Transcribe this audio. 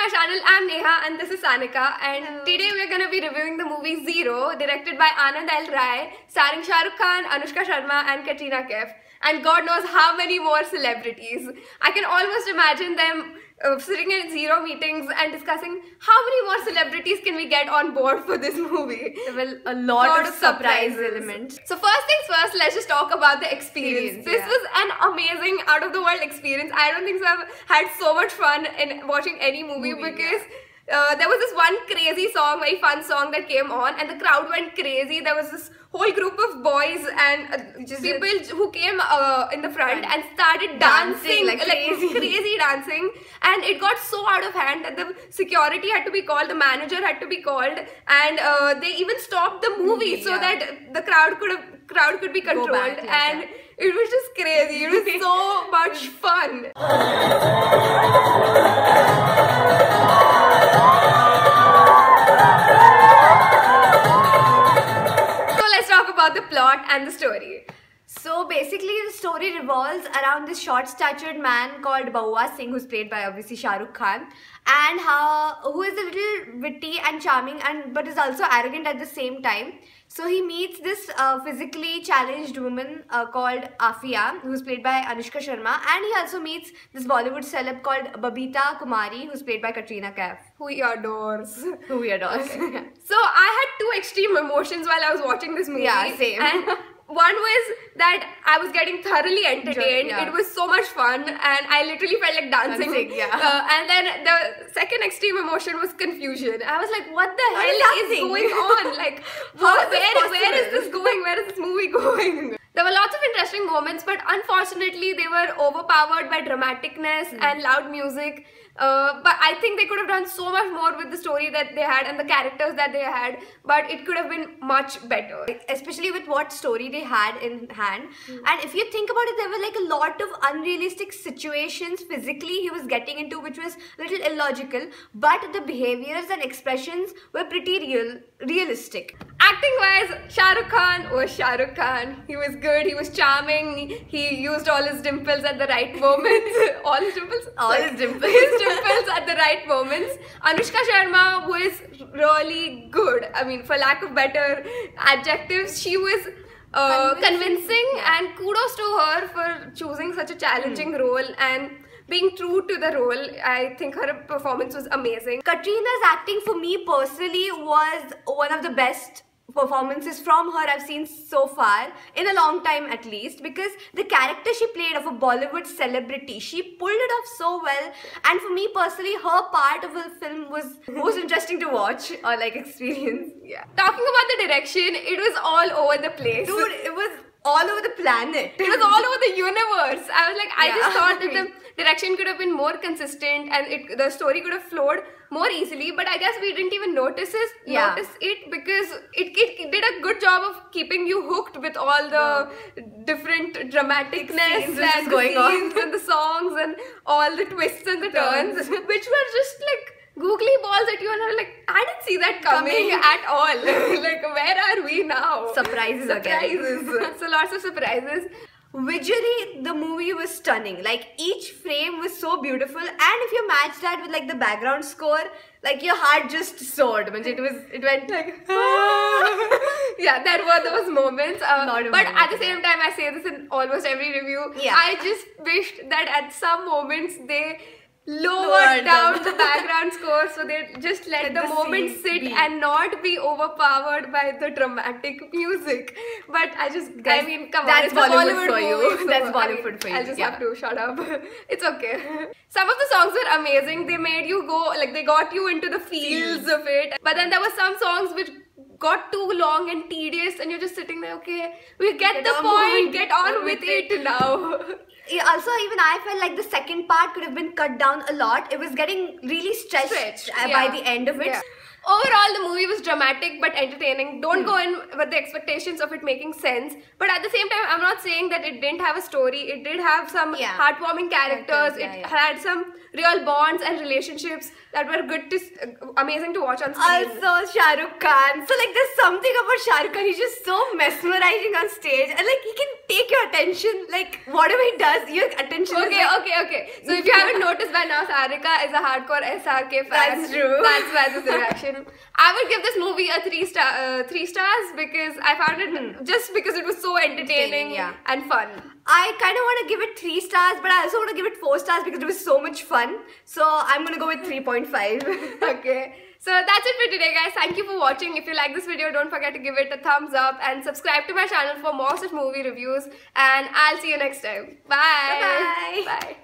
my channel. I'm Neha and this is Sanika, and today we're going to be reviewing the movie Zero, directed by Anand L. Rai, starring Shah Rukh Khan, Anushka Sharma and Katrina Kaif, and God knows how many more celebrities. I can almost imagine them sitting in Zero meetings and discussing how many more celebrities can we get on board for this movie. There were a lot of surprise elements. So first things first, let's just talk about the experience. This was an amazing, out-of-the-world experience. I don't think so I've had so much fun in watching any movie because there was this one crazy song, very fun song that came on, and the crowd went crazy. There was this whole group of boys and people who came in the front and started dancing like crazy dancing, and it got so out of hand that the security had to be called, the manager had to be called, and they even stopped the movie so that the crowd could be controlled, and it was just crazy. It was so much fun. About the plot and the story. So basically the story revolves around this short-statured man called Bahua Singh, who's played by obviously Shah Rukh Khan, and who is a little witty and charming but is also arrogant at the same time. So he meets this physically challenged woman called Afia, who's played by Anushka Sharma, and he also meets this Bollywood celeb called Babita Kumari, who's played by Katrina Kaif. Who he adores. Who he adores. Okay. So I had two extreme emotions while I was watching this movie. Yeah, same. And one was that I was getting thoroughly entertained. Yeah. It was so much fun, and I literally felt like dancing. And then the second extreme emotion was confusion. I was like, what the hell is going on? Like, where is this going? Where is this movie going? There were lots of interesting moments, but unfortunately they were overpowered by dramaticness and loud music. But I think they could have done so much more with the story that they had and the characters that they had, but it could have been much better. Especially with what story they had in hand. And if you think about it, there were like a lot of unrealistic situations physically he was getting into, which was a little illogical, but the behaviors and expressions were pretty realistic. Acting wise, Shah Rukh Khan was Shah Rukh Khan. He was good, he was charming, he used all his dimples at the right moments. All his dimples? All his dimples. His dimples at the right moments. Anushka Sharma was really good. I mean, for lack of better adjectives, she was convincing, and kudos to her for choosing such a challenging role and being true to the role. I think her performance was amazing. Katrina's acting for me personally was one of the best performances from her I've seen so far, in a long time at least, because the character she played of a Bollywood celebrity, she pulled it off so well, and for me personally, her part of the film was most interesting to watch or like experience. Yeah. Talking about the direction, it was all over the place. Dude, it was all over the planet. It was all over the universe. I was like, I just thought that the direction could have been more consistent and the story could have flowed more easily, but I guess we didn't even notice it because it did a good job of keeping you hooked with all the different dramaticness and the going scenes and the songs and all the twists and the turns, which were just like googly balls at you, and I'm like, I didn't see that coming at all. Like, where are we now? Surprises. So lots of surprises. Visually, the movie was stunning. Like, each frame was so beautiful, and if you match that with like the background score, like your heart just soared. It went like yeah, there were those moments. But at the same time, I say this in almost every review. Yeah. I just wished that at some moments they lowered down the background score, so they just let the moment sit and not be overpowered by the dramatic music. But I mean, come on, it's Bollywood for you. So that's Bollywood for you. I'll just have to shut up. It's okay. Some of the songs were amazing. They made you go, like, they got you into the feels of it. But then there were some songs which got too long and tedious, and you're just sitting there, okay, we get the point, get on with it now. Also, even I felt like the second part could have been cut down a lot. It was getting really stretched by the end of it. Overall, the movie was dramatic but entertaining. Don't go in with the expectations of it making sense. But at the same time, I'm not saying that it didn't have a story. It did have some heartwarming characters. It had some real bonds and relationships that were amazing to watch on screen. Also, Shah Rukh Khan. So like, there's something about Shah Rukh Khan. He's just so mesmerizing on stage, and like he can take your attention. Like whatever he does, your attention. Okay. So if you haven't noticed by now, Sarika is a hardcore SRK fan. That's true. That's why this reaction. I would give this movie a 3 stars because I found it just because it was so entertaining and fun. I kind of want to give it 3 stars, but I also want to give it 4 stars because it was so much fun. So I'm gonna go with 3.5. Okay. So that's it for today, guys. Thank you for watching. If you like this video, don't forget to give it a thumbs up and subscribe to my channel for more such movie reviews. And I'll see you next time. Bye. Bye. Bye.